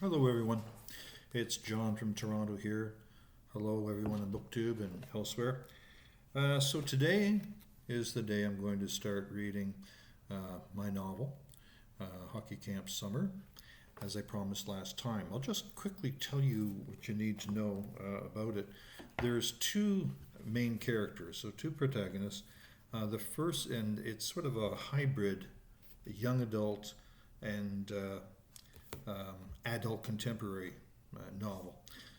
Hello, everyone. It's John from Toronto here. Hello, everyone in BookTube and elsewhere. So today is the day I'm going to start reading my novel, Hockey Camp Summer, as I promised last time. I'll just quickly tell you what you need to know about it. There's two main characters, so two protagonists. The first, and it's sort of a hybrid, young adult and adult contemporary novel.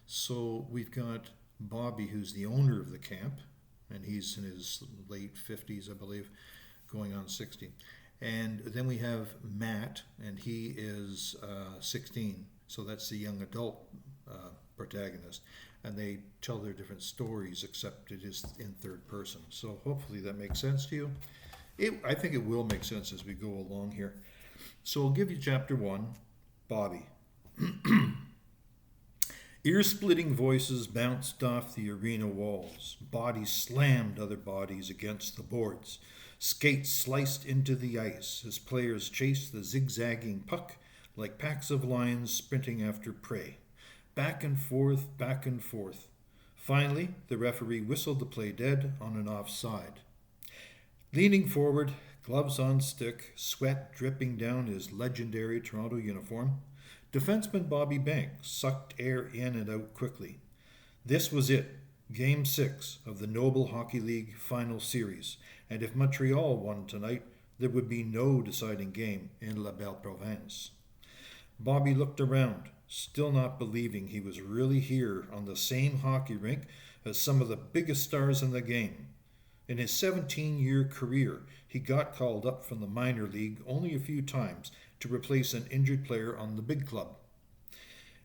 So we've got Bobby, who's the owner of the camp, and he's in his late 50s, I believe, going on 60. And then we have Matt, and he is 16. So that's the young adult protagonist. And they tell their different stories, except it is in third person. So hopefully that makes sense to you. I think it will make sense as we go along here. So I'll give you chapter one, Bobby. Ear-splitting voices bounced off the arena walls. Bodies slammed other bodies against the boards. Skates sliced into the ice as players chased the zigzagging puck like packs of lions sprinting after prey. Back and forth, back and forth. Finally, the referee whistled the play dead on an offside. Leaning forward, gloves on stick, sweat dripping down his legendary Toronto uniform, defenseman Bobby Banks sucked air in and out quickly. This was it, Game 6 of the Noble Hockey League Final Series, and if Montreal won tonight, there would be no deciding game in La Belle Province. Bobby looked around, still not believing he was really here on the same hockey rink as some of the biggest stars in the game. In his 17-year career, he got called up from the minor league only a few times to replace an injured player on the big club.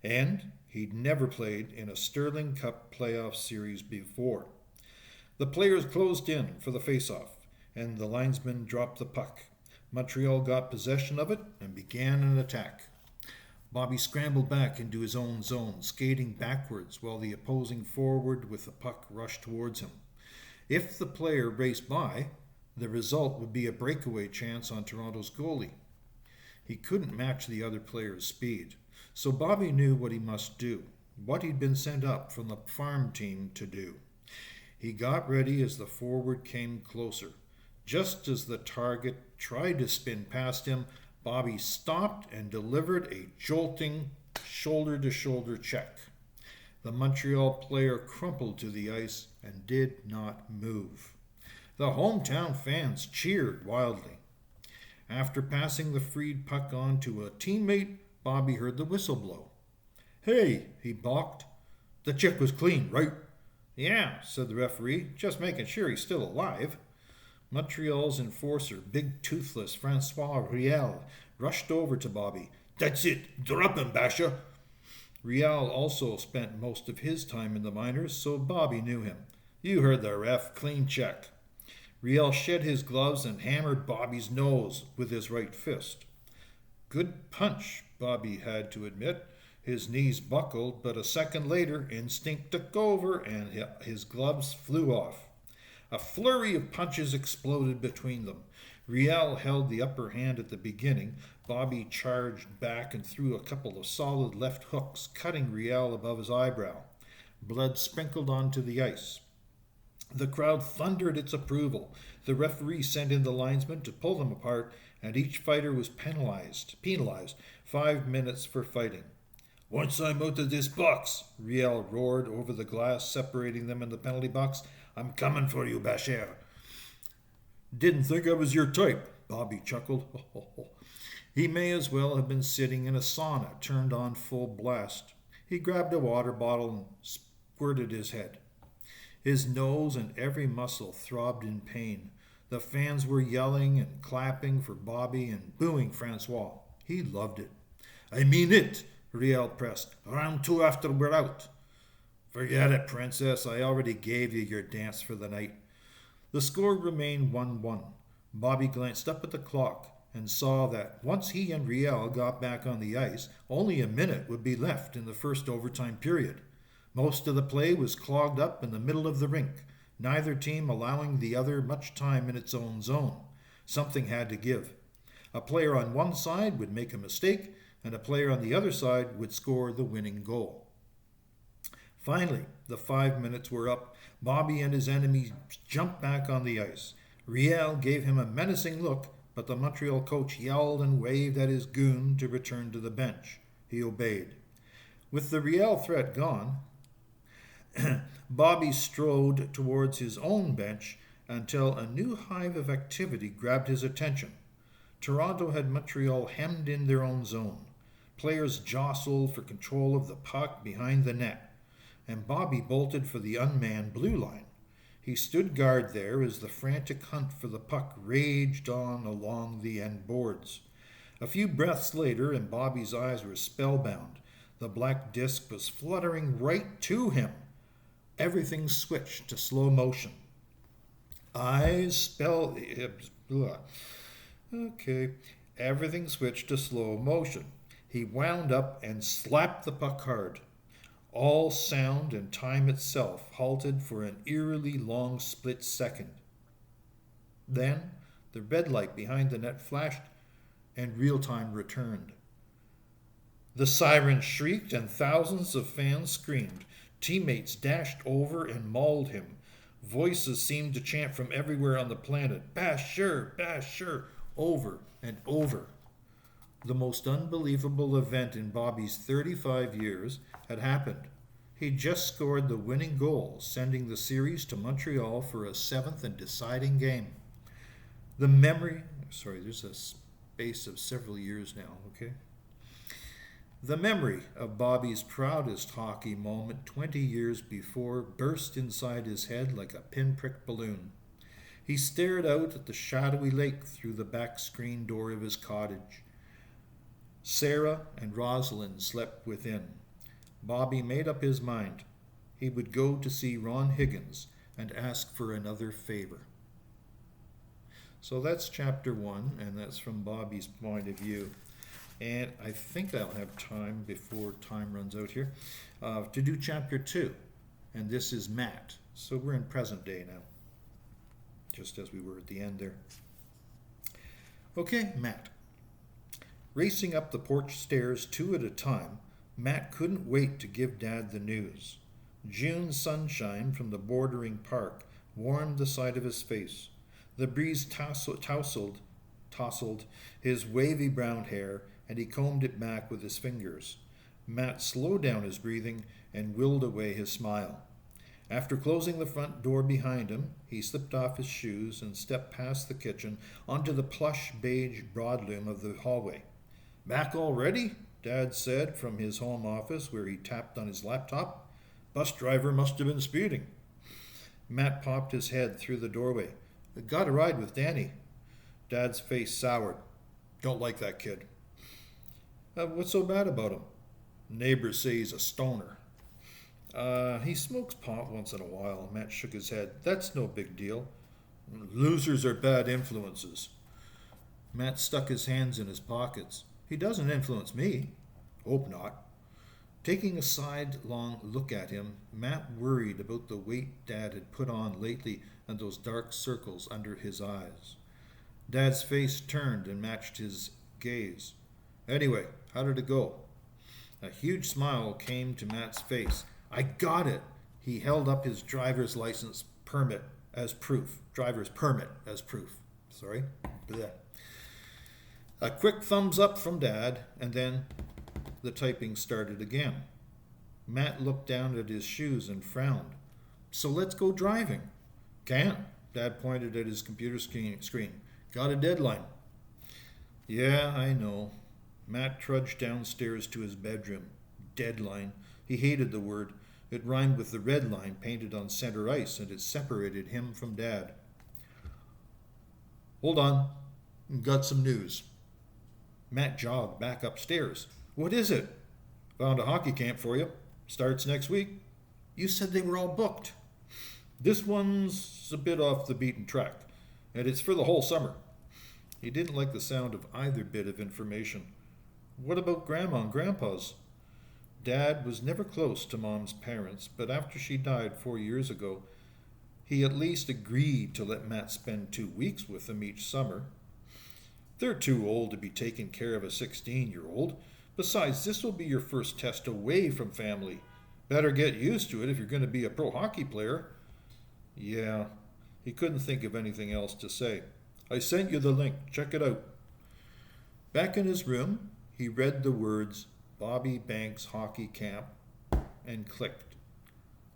And he'd never played in a Sterling Cup playoff series before. The players closed in for the face-off, and the linesman dropped the puck. Montreal got possession of it and began an attack. Bobby scrambled back into his own zone, skating backwards while the opposing forward with the puck rushed towards him. If the player raced by, the result would be a breakaway chance on Toronto's goalie. He couldn't match the other player's speed, so Bobby knew what he must do, what he'd been sent up from the farm team to do. He got ready as the forward came closer. Just as the target tried to spin past him, Bobby stopped and delivered a jolting shoulder-to-shoulder check. The Montreal player crumpled to the ice and did not move. The hometown fans cheered wildly. After passing the freed puck on to a teammate, Bobby heard the whistle blow. "Hey," he balked. "The check was clean, right?" "Yeah," said the referee, "just making sure he's still alive." Montreal's enforcer, big toothless Francois Riel, rushed over to Bobby. "That's it. Drop him, Basha." Riel also spent most of his time in the minors, so Bobby knew him. "You heard the ref. Clean check." Riel shed his gloves and hammered Bobby's nose with his right fist. Good punch, Bobby had to admit. His knees buckled, but a second later, instinct took over and his gloves flew off. A flurry of punches exploded between them. Riel held the upper hand at the beginning. Bobby charged back and threw a couple of solid left hooks, cutting Riel above his eyebrow. Blood sprinkled onto the ice. The crowd thundered its approval. The referee sent in the linesman to pull them apart, and each fighter was penalized 5 minutes for fighting. "Once I'm out of this box," Riel roared over the glass separating them in the penalty box, "I'm coming for you, Bashir." "Didn't think I was your type," Bobby chuckled. He may as well have been sitting in a sauna turned on full blast. He grabbed a water bottle and squirted his head. His nose and every muscle throbbed in pain. The fans were yelling and clapping for Bobby and booing Francois. He loved it. "I mean it," Riel pressed. "Round 2 after we're out." "Forget it, Princess. I already gave you your dance for the night." The score remained 1-1. Bobby glanced up at the clock and saw that once he and Riel got back on the ice, only a minute would be left in the first overtime period. Most of the play was clogged up in the middle of the rink, neither team allowing the other much time in its own zone. Something had to give. A player on one side would make a mistake, and a player on the other side would score the winning goal. Finally, the 5 minutes were up. Bobby and his enemy jumped back on the ice. Riel gave him a menacing look, but the Montreal coach yelled and waved at his goon to return to the bench. He obeyed. With the Riel threat gone, Bobby strode towards his own bench until a new hive of activity grabbed his attention. Toronto had Montreal hemmed in their own zone. Players jostled for control of the puck behind the net, and Bobby bolted for the unmanned blue line. He stood guard there as the frantic hunt for the puck raged on along the end boards. A few breaths later, and Bobby's eyes were spellbound. The black disc was fluttering right to him. Everything switched to slow motion. Okay. Everything switched to slow motion. He wound up and slapped the puck hard. All sound and time itself halted for an eerily long split second. Then the red light behind the net flashed and real time returned. The siren shrieked and thousands of fans screamed. Teammates dashed over and mauled him. Voices seemed to chant from everywhere on the planet, "Basher, Basher," over and over. The most unbelievable event in Bobby's 35 years had happened. He just scored the winning goal, sending the series to Montreal for a 7th and deciding game. There's a space of several years now, okay? The memory of Bobby's proudest hockey moment 20 years before burst inside his head like a pinprick balloon. He stared out at the shadowy lake through the back screen door of his cottage. Sarah and Rosalind slept within. Bobby made up his mind. He would go to see Ron Higgins and ask for another favor. So that's chapter 1, and that's from Bobby's point of view. And I think I'll have time, before time runs out here, to do chapter 2. And this is Matt. So we're in present day now, just as we were at the end there. Okay, Matt. Racing up the porch stairs 2 at a time, Matt couldn't wait to give Dad the news. June sunshine from the bordering park warmed the side of his face. The breeze tousled his wavy brown hair, and he combed it back with his fingers. Matt slowed down his breathing and willed away his smile. After closing the front door behind him, he slipped off his shoes and stepped past the kitchen onto the plush beige broadloom of the hallway. "Back already?" Dad said from his home office, where he tapped on his laptop. "Bus driver must have been speeding." Matt popped his head through the doorway. "Got a ride with Danny." Dad's face soured. "Don't like that kid." "What's so bad about him?" "Neighbors say he's a stoner." He smokes pot once in a while." Matt shook his head. "That's no big deal." "Losers are bad influences." Matt stuck his hands in his pockets. "He doesn't influence me." "Hope not." Taking a sidelong look at him, Matt worried about the weight Dad had put on lately and those dark circles under his eyes. Dad's face turned and matched his gaze. "Anyway, how did it go?" A huge smile came to Matt's face. "I got it." He held up his driver's permit as proof. Sorry. Blech. A quick thumbs up from Dad, and then the typing started again. Matt looked down at his shoes and frowned. "So let's go driving." "Can't." Dad pointed at his computer screen. "Got a deadline." "Yeah, I know." Matt trudged downstairs to his bedroom. Deadline. He hated the word. It rhymed with the red line painted on center ice, and it separated him from Dad. "Hold on. Got some news." Matt jogged back upstairs. "What is it?" "Found a hockey camp for you. Starts next week." "You said they were all booked." "This one's a bit off the beaten track, and it's for the whole summer." He didn't like the sound of either bit of information. "What about Grandma and Grandpa's?" Dad was never close to Mom's parents, but after she died 4 years ago, he at least agreed to let Matt spend 2 weeks with them each summer. "They're too old to be taking care of a 16-year-old, Besides, this will be your first test away from family. Better get used to it if you're going to be a pro hockey player. Yeah, he couldn't think of anything else to say. I sent you the link. Check it out. Back in his room, he read the words Bobby Banks Hockey Camp and clicked.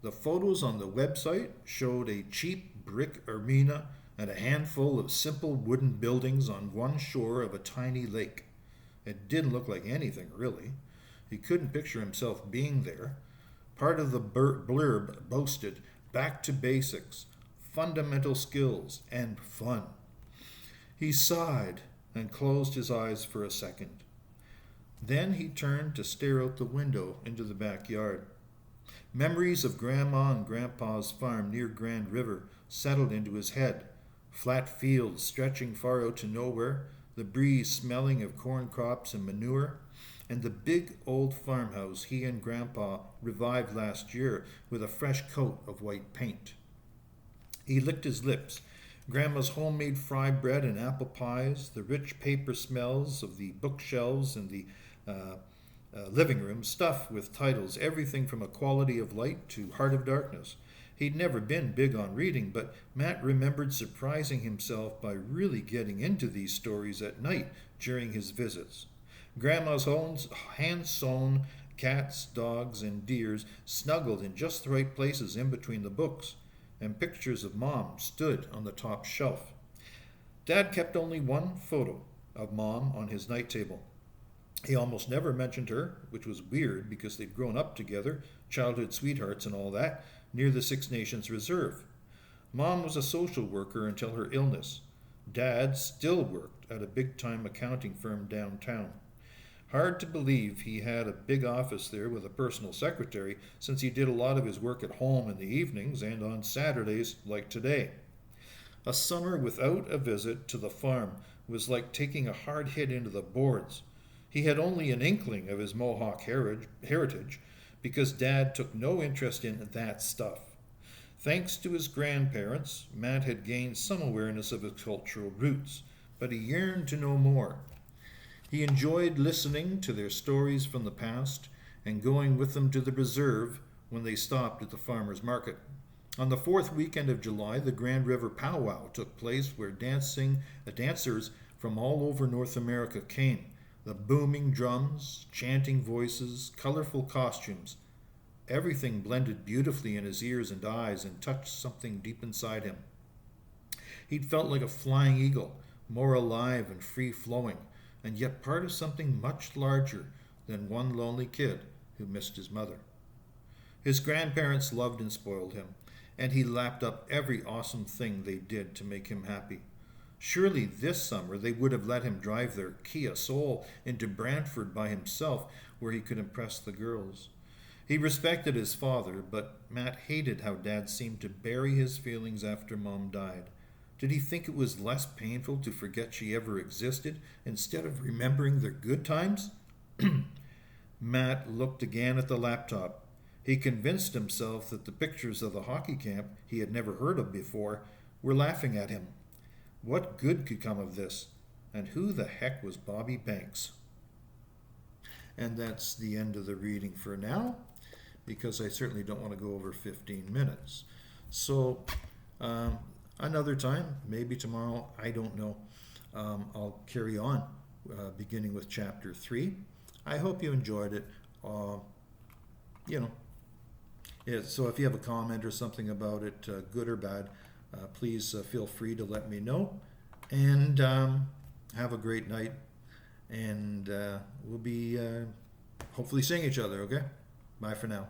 The photos on the website showed a cheap brick arena and a handful of simple wooden buildings on one shore of a tiny lake. It didn't look like anything, really. He couldn't picture himself being there. Part of the blurb boasted back to basics, fundamental skills, and fun. He sighed and closed his eyes for a second. Then he turned to stare out the window into the backyard. Memories of Grandma and Grandpa's farm near Grand River settled into his head. Flat fields stretching far out to nowhere, the breeze smelling of corn crops and manure, and the big old farmhouse he and Grandpa revived last year with a fresh coat of white paint. He licked his lips. Grandma's homemade fry bread and apple pies, the rich paper smells of the bookshelves in the living room, stuff with titles, everything from A Quality of Light to Heart of Darkness. He'd never been big on reading, but Matt remembered surprising himself by really getting into these stories at night during his visits. Grandma's hand-sewn cats, dogs, and deers snuggled in just the right places in between the books, and pictures of Mom stood on the top shelf. Dad kept only one photo of Mom on his night table. He almost never mentioned her, which was weird because they'd grown up together, childhood sweethearts and all that, near the Six Nations Reserve. Mom was a social worker until her illness. Dad still worked at a big-time accounting firm downtown. Hard to believe he had a big office there with a personal secretary, since he did a lot of his work at home in the evenings and on Saturdays like today. A summer without a visit to the farm was like taking a hard hit into the boards. He had only an inkling of his Mohawk heritage because Dad took no interest in that stuff. Thanks to his grandparents, Matt had gained some awareness of his cultural roots, but he yearned to know more. He enjoyed listening to their stories from the past and going with them to the reserve when they stopped at the farmer's market. On the fourth weekend of July, the Grand River Powwow took place where dancers from all over North America came. The booming drums, chanting voices, colorful costumes. Everything blended beautifully in his ears and eyes and touched something deep inside him. He'd felt like a flying eagle, more alive and free-flowing, and yet part of something much larger than one lonely kid who missed his mother. His grandparents loved and spoiled him, and he lapped up every awesome thing they did to make him happy. Surely this summer they would have let him drive their Kia Soul into Brantford by himself, where he could impress the girls. He respected his father, but Matt hated how Dad seemed to bury his feelings after Mom died. Did he think it was less painful to forget she ever existed instead of remembering their good times? Matt looked again at the laptop. He convinced himself that the pictures of the hockey camp he had never heard of before were laughing at him. What good could come of this? And who the heck was Bobby Banks? And that's the end of the reading for now, because I certainly don't want to go over 15 minutes. So another time, maybe tomorrow, I don't know, I'll carry on, beginning with chapter 3. I hope you enjoyed it. So if you have a comment or something about it, good or bad, please feel free to let me know. And have a great night. And we'll be hopefully seeing each other, okay? Bye for now.